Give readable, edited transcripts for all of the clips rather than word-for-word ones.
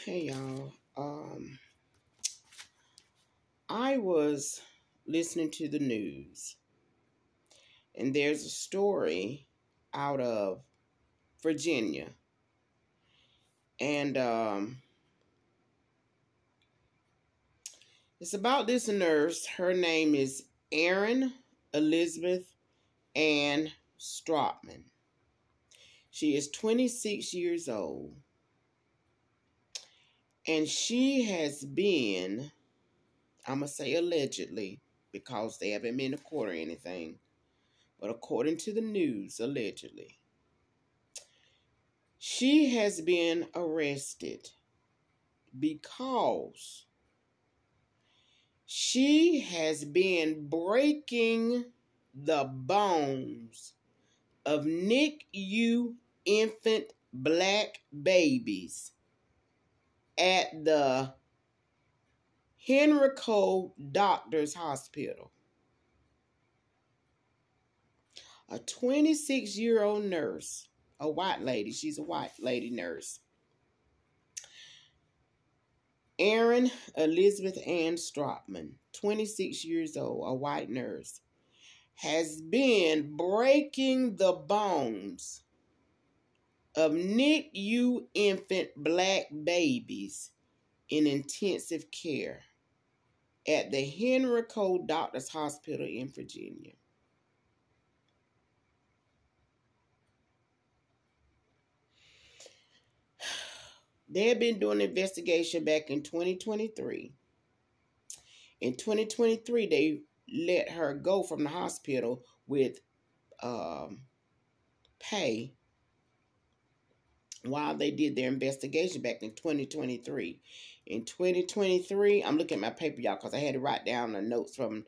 Hey y'all. I was listening to the news and there's a story out of Virginia. And it's about this nurse. Her name is Erin Elizabeth Ann Strotman. She is 26 years old. And she has been, I'm going to say allegedly, because they haven't been to court or anything, but according to the news, allegedly, she has been arrested because she has been breaking the bones of NICU infant black babies at the Henrico Doctors Hospital. A 26-year-old nurse, a white lady, she's a white lady nurse, Erin Elizabeth Ann Strotman, 26 years old, a white nurse, has been breaking the bones of NICU infant black babies in intensive care at the Henrico Doctors Hospital in Virginia. They had been doing an investigation back in 2023. In 2023, they let her go from the hospital with pay while they did their investigation back in 2023. In 2023, I'm looking at my paper, y'all, because I had to write down the notes from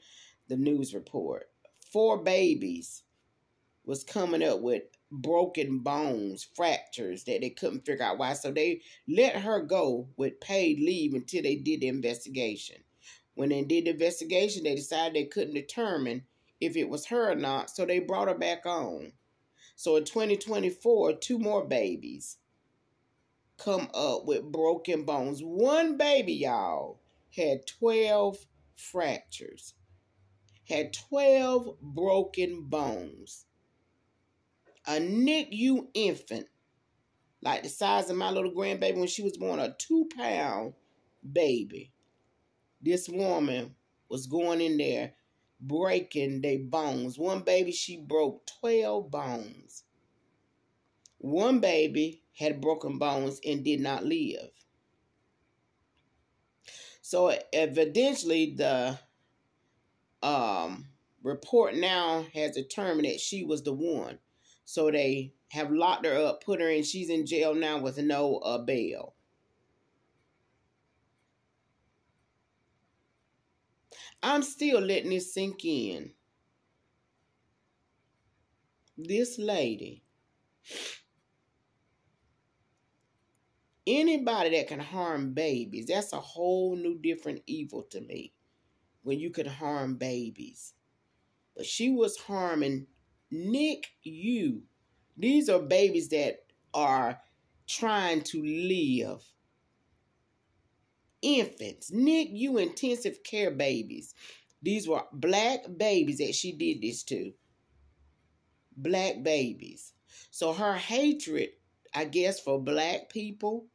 the news report. 4 babies was coming up with broken bones, fractures that they couldn't figure out why. So they let her go with paid leave until they did the investigation. When they did the investigation, they decided they couldn't determine if it was her or not, so they brought her back on. So in 2024, 2 more babies come up with broken bones. One baby, y'all, had 12 fractures, had 12 broken bones. A NICU infant, like the size of my little grandbaby when she was born, a 2-pound baby. This woman was going in there breaking their bones. One baby, she broke 12 bones. One baby had broken bones and did not live. So evidently the report now has determined that she was the one. So they have locked her up, put her in. She's in jail now with no bail. I'm still letting this sink in. This lady, anybody that can harm babies, that's a whole new different evil to me. When you could harm babies. But she was harming NICU. These are babies that are trying to live. Infants, NICU intensive care babies. These were black babies that she did this to. Black babies. So her hatred, I guess, for black people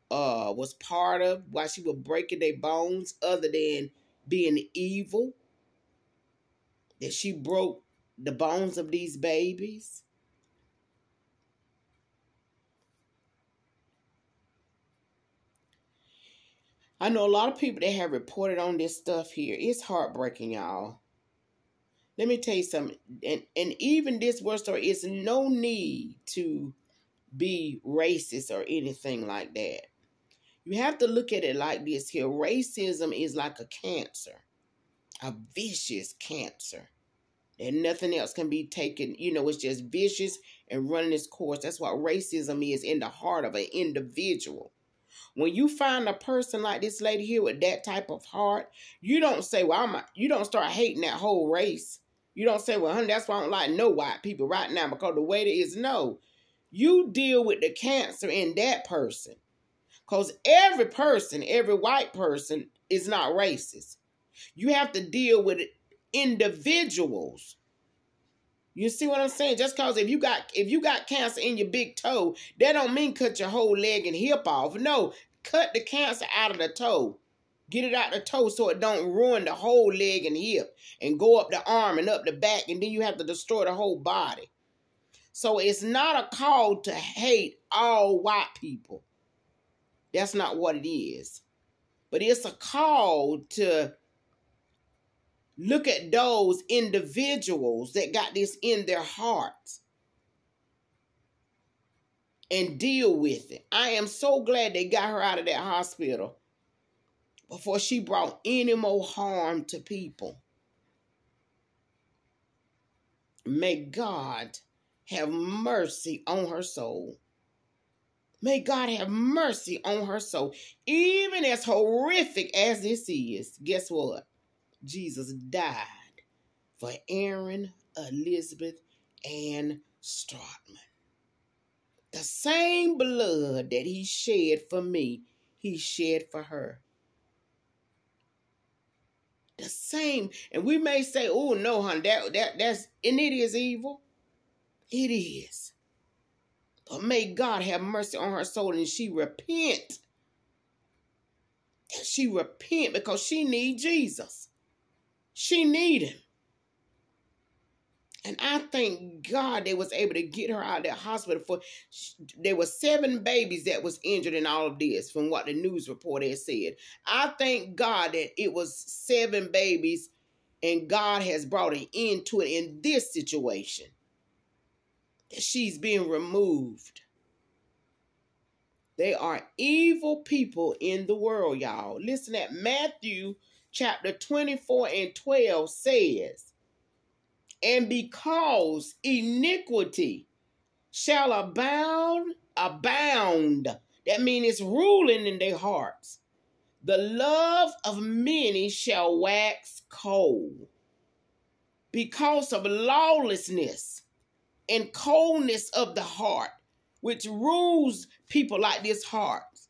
was part of why she was breaking their bones, other than being evil. That she broke the bones of these babies. I know a lot of people that have reported on this stuff here. It's heartbreaking, y'all. Let me tell you something. And even this word story, is no need to be racist or anything like that. You have to look at it like this here. Racism is like a cancer. A vicious cancer. And nothing else can be taken. You know, it's just vicious and running its course. That's what racism is in the heart of an individual. When you find a person like this lady here with that type of heart, you don't say, well, you don't start hating that whole race. You don't say, well, honey, that's why I don't like no white people right now, because the way it is, no. You deal with the cancer in that person. Because every person, every white person is not racist. You have to deal with individuals. You see what I'm saying? Just because if you got cancer in your big toe, that don't mean cut your whole leg and hip off. No, cut the cancer out of the toe. Get it out the toe so it don't ruin the whole leg and hip and go up the arm and up the back, and then you have to destroy the whole body. So it's not a call to hate all white people. That's not what it is. But it's a call to look at those individuals that got this in their hearts and deal with it. I am so glad they got her out of that hospital before she brought any more harm to people. May God have mercy on her soul. May God have mercy on her soul. Even as horrific as this is, guess what? Jesus died for Erin Elizabeth Ann Strotman. The same blood that he shed for me, he shed for her. The same. And we may say, oh no, honey, that's, and it is evil. It is. But may God have mercy on her soul and she repent. And she repent because she needs Jesus. She need him. And I thank God they was able to get her out of that hospital. There were 7 babies that was injured in all of this from what the news report had said. I thank God that it was 7 babies and God has brought an end to it in this situation. That she's being removed. They are evil people in the world, y'all. Listen at Matthew chapter 24 and 12 says, and because iniquity shall abound, that means it's ruling in their hearts, the love of many shall wax cold. Because of lawlessness and coldness of the heart, which rules people like this hearts.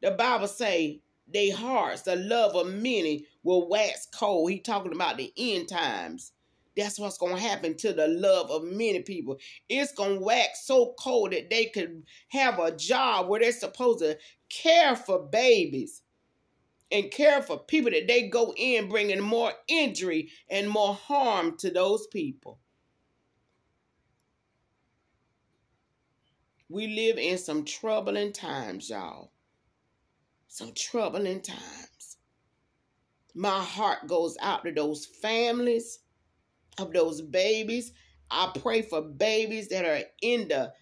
The Bible say they hearts, the love of many will wax cold. He talking about the end times. That's what's going to happen to the love of many people. It's going to wax so cold that they could have a job where they're supposed to care for babies and care for people that they go in bringing more injury and more harm to those people. We live in some troubling times, y'all. Some troubling times. My heart goes out to those families of those babies. I pray for babies that are in the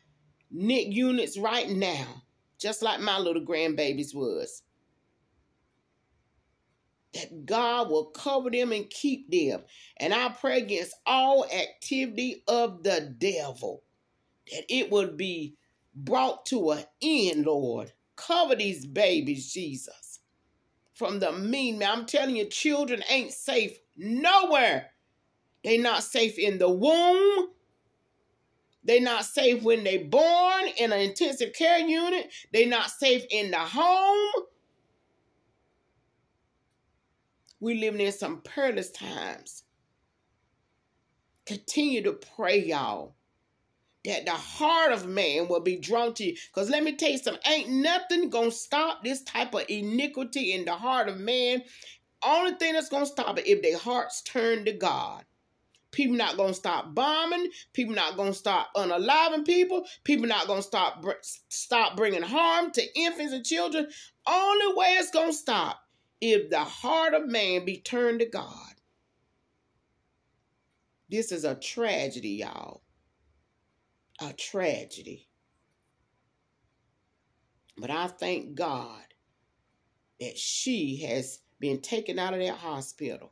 NICU units right now, just like my little grandbabies was. That God will cover them and keep them. And I pray against all activity of the devil, that it would be brought to an end, Lord. Cover these babies, Jesus, from the mean man. I'm telling you, children ain't safe nowhere. They not safe in the womb. They not safe when they born in an intensive care unit. They not safe in the home. We living in some perilous times. Continue to pray, y'all, that the heart of man will be drawn to you. Because let me tell you something, ain't nothing going to stop this type of iniquity in the heart of man. Only thing that's going to stop it if their hearts turn to God. People not going to stop bombing. People not going to stop unaliving people. People not going to stop bringing harm to infants and children. Only way it's going to stop if the heart of man be turned to God. This is a tragedy, y'all. A tragedy. But I thank God that she has been taken out of that hospital.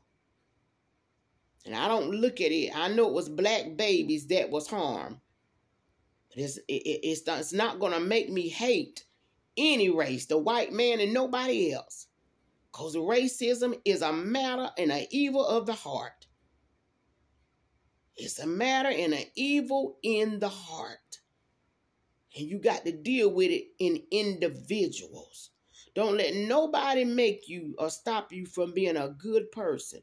And I don't look at it. I know it was black babies that was harmed. But it's not going to make me hate any race, the white man and nobody else. Because racism is a matter and an evil of the heart. It's a matter and an evil in the heart. And you got to deal with it in individuals. Don't let nobody make you or stop you from being a good person,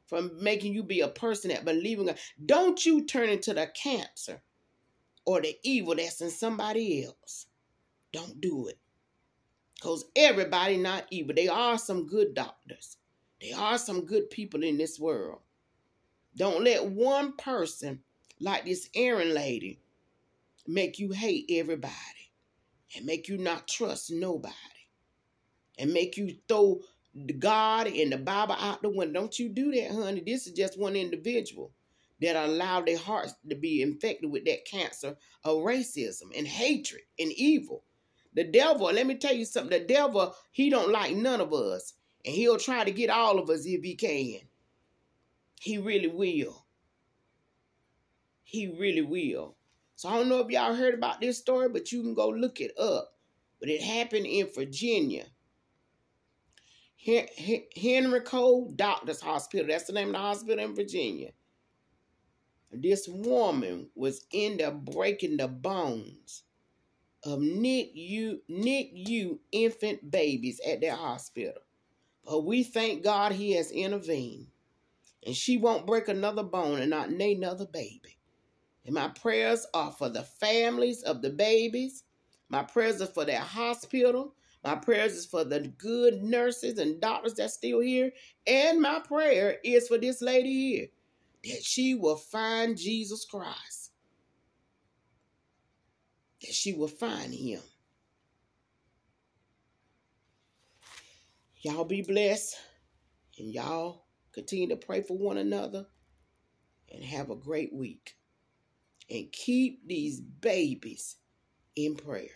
from making you be a person that believes in God. Don't you turn into the cancer or the evil that's in somebody else. Don't do it. Because everybody not evil. There are some good doctors. There are some good people in this world. Don't let one person like this Erin lady make you hate everybody and make you not trust nobody and make you throw God and the Bible out the window. Don't you do that, honey. This is just one individual that allowed their hearts to be infected with that cancer of racism and hatred and evil. The devil, let me tell you something, the devil, he don't like none of us. And he'll try to get all of us if he can. He really will. He really will. So I don't know if y'all heard about this story, but you can go look it up. But it happened in Virginia. Henry Cole Doctors Hospital. That's the name of the hospital in Virginia. This woman was in there breaking the bones of NICU infant babies at their hospital. But we thank God he has intervened. And she won't break another bone and not another baby. And my prayers are for the families of the babies. My prayers are for their hospital. My prayers is for the good nurses and doctors that's still here. And my prayer is for this lady here, that she will find Jesus Christ. That she will find him. Y'all be blessed. And y'all continue to pray for one another. And have a great week. And keep these babies in prayer.